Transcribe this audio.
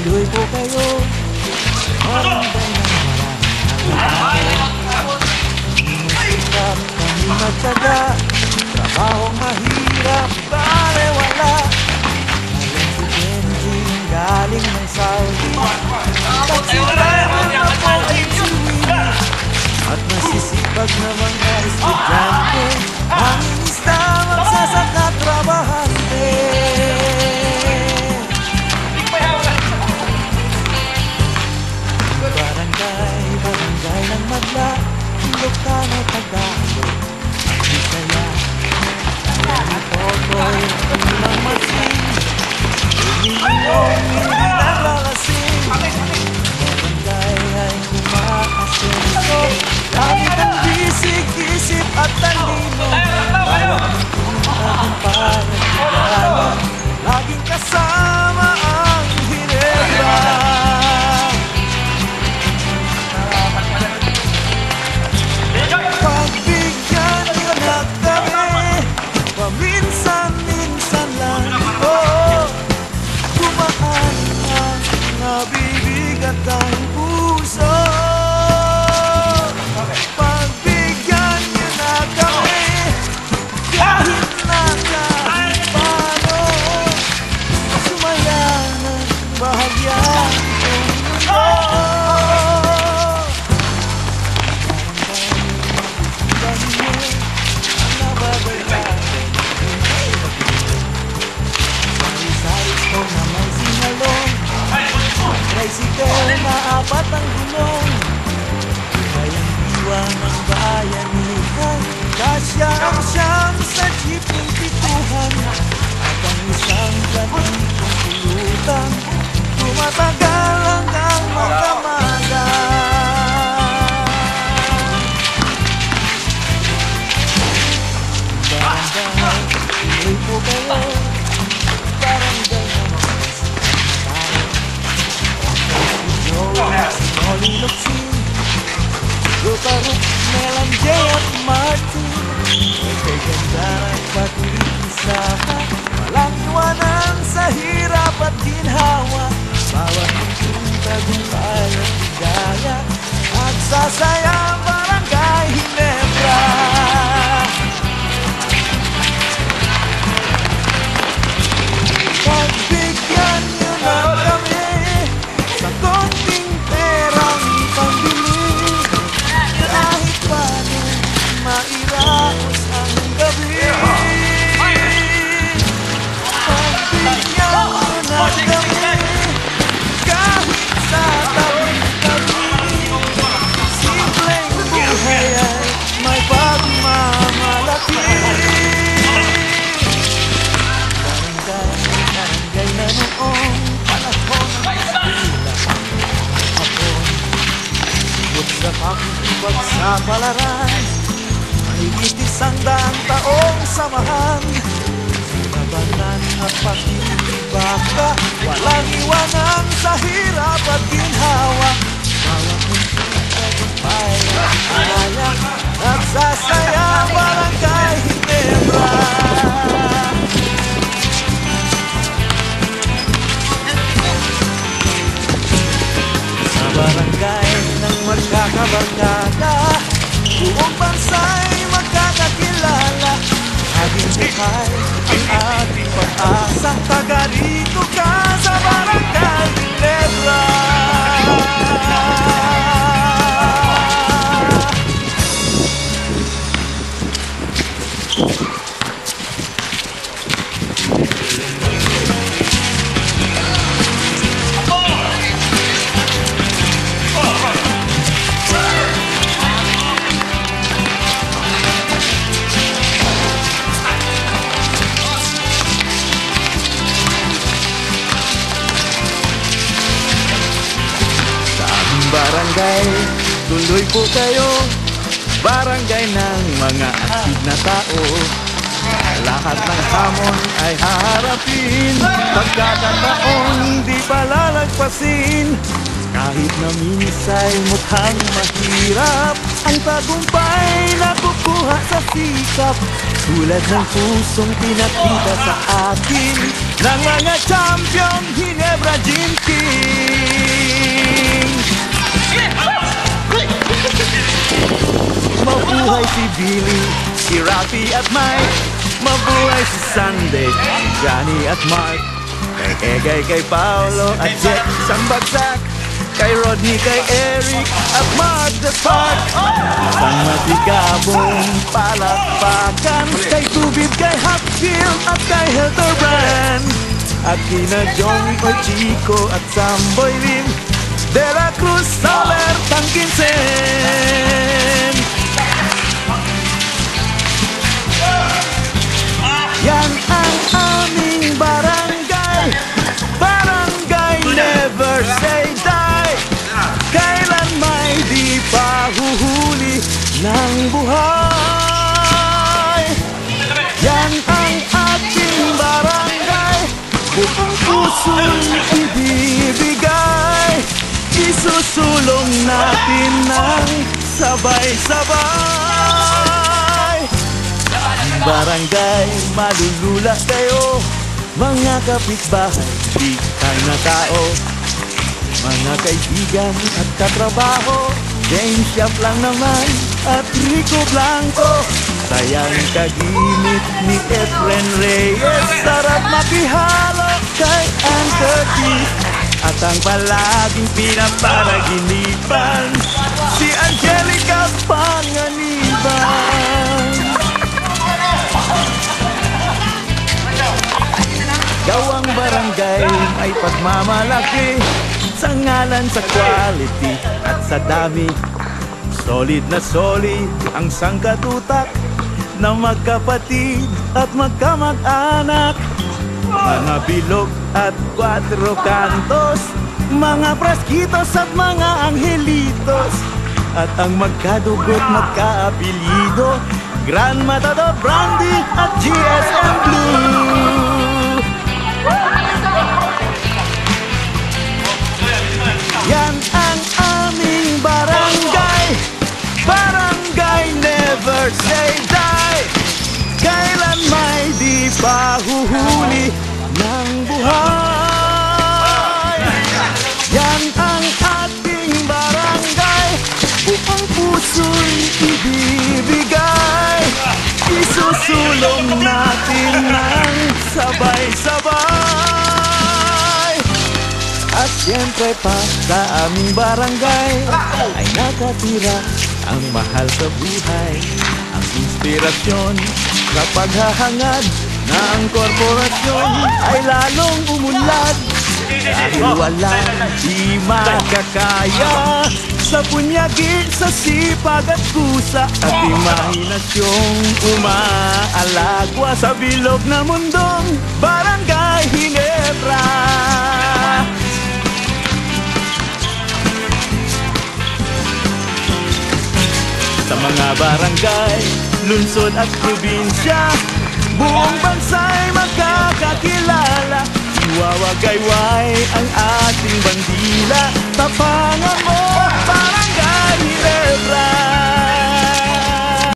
Tuloy po kayo, barangay ng marami. Hirap kami magtyaga, trabahong mahirap, balewala. Ngayon si Benjing galing ng Saudi, tagsirahan na po din si Willie. At masisipag na mga estudyante, ang inista magsasaka trabahante. Barangay ng Madla, Ilocano, Tagalog, Bisaya, kaya ni Potoy, unang masing, umilong, hindi naglalasing. Barangay ay umaasenso, lagi kang bisig-isip at talino. Bawat tagumpay at higala, laging kasama ang Ginebra. Pagbigyan nyo na kami, paminsan-minsan lang ito. Gumaan ang nabibigat ang puso. Pagbigyan nyo na kami, kahit na kahit paano. Sumaya ng bahagya ng mundo. Tricycle na apat ang gulong, kayang iwan ng bayanihan. Kasya ang siyam sa jeep ng pituhan, at ang isang ganitong pulutan, tumatagal hanggang magkamaga. Barangay, tuloy po kayo, barangay Sinoli Luksin, Lutaruk, Melan, Jay at Martin. May ganda ng pag-iisahan, walang iwanan sa hirap at ginhawa. Bawat munting tagumpay at ligaya, nagsasaya Barangay Ginebra. Pagbigyan nyo na kami sa konting perang pambili, kahit paano mairaos ang gabi. Pagbigyan nyo na kami, kahit sa tabi-tabi. Simpleng buhay ay may pagmamalaki. Barangay na noong panahon ng sa pakikibag sa palaran, mahigit 100 taong samahan. Sinabanan at pakikibaka, walang iwanan sa hirap at ginhawa. Bawat munting tagumpay at alaya, nagsasaya Barangay Ginebra. Sa barangay ng magkakabarkada, buong bansa'y magkakakilala. Laging buhay ang ating pag-asa, taga rito ka sa Barangay Ginebra. Barangay, tuloy po kayo, barangay ng mga astig na tao. Lahat ng hamon ay haharapin, pagkakataon di palalagpasin. Kahit na minsay mukhang mahirap, ang tagumpay nakukuha sa sikap. Tulad ng pusong pinakita sa atin ng mga champion Ginebra Gin King. Mabuhay si Billy, si Rafi at Mike. Mabuhay si Sunday, si Johnny at Mark. Kay Egay, kay Paolo at Jet Sambagsak. Kay Rodney, kay Eric at Mark the Spark. Isang matigabong palakpakan kay Tubib, kay Hatfield at kay Hildebrand. At kina Joey, kay Chico at Samboy Lim, De La Cruz, Soler, Tangkinsen. Yan ang aming barangay, barangay never say die. Kailan may di pahuhuli ng buhay. Yan ang ating barangay, buong puso'y ibibigay. Isusulong natin ng sabay-sabay. Barangay, malulula kayo, mga kapitbahay, di tayo na tao. Mga kaibigan at katrabaho, James Yap lang naman at Rico Blanco. Sayang kagimit ni Efren Reyes, sarap makihalo kay Ann Curtis. At ang palaging pinaparaginipan, si Angelica Panganiban. Gawang barangay ay pagmamalaki sa ngalan sa quality at sa dami. Solid na solid ang sangkatutak na magkapatid at magkamag-anak. Mga bilog at cuatro cantos, mga praskitos at mga angelitos. At ang magkadugot magkaapelido, Gran Matador Brandy at GSM Blue. Yan ang aming barangay, barangay never say die. Kailan may di pahuhuli ng buhay. Yan ang ating barangay, buong puso'y ibibigay. Isusulong natin ng sabay-sabay. At siyempre pa sa aming barangay ay nakatira ang mahal sa buhay, ang inspirasyon sa paghahangad na ang korporasyon ay lalong umunlad. Dahil walang di makakaya sa punyagi, sa sipag at kusa at imahinasyong umaalagwa sa bilog na mundong Barangay Ginebra. Sa mga barangay, lungsod at probinsya, buong bansa'y magkakakilala. Iwawagayway ang ating bandila, tapangan mo Barangay Ginebra.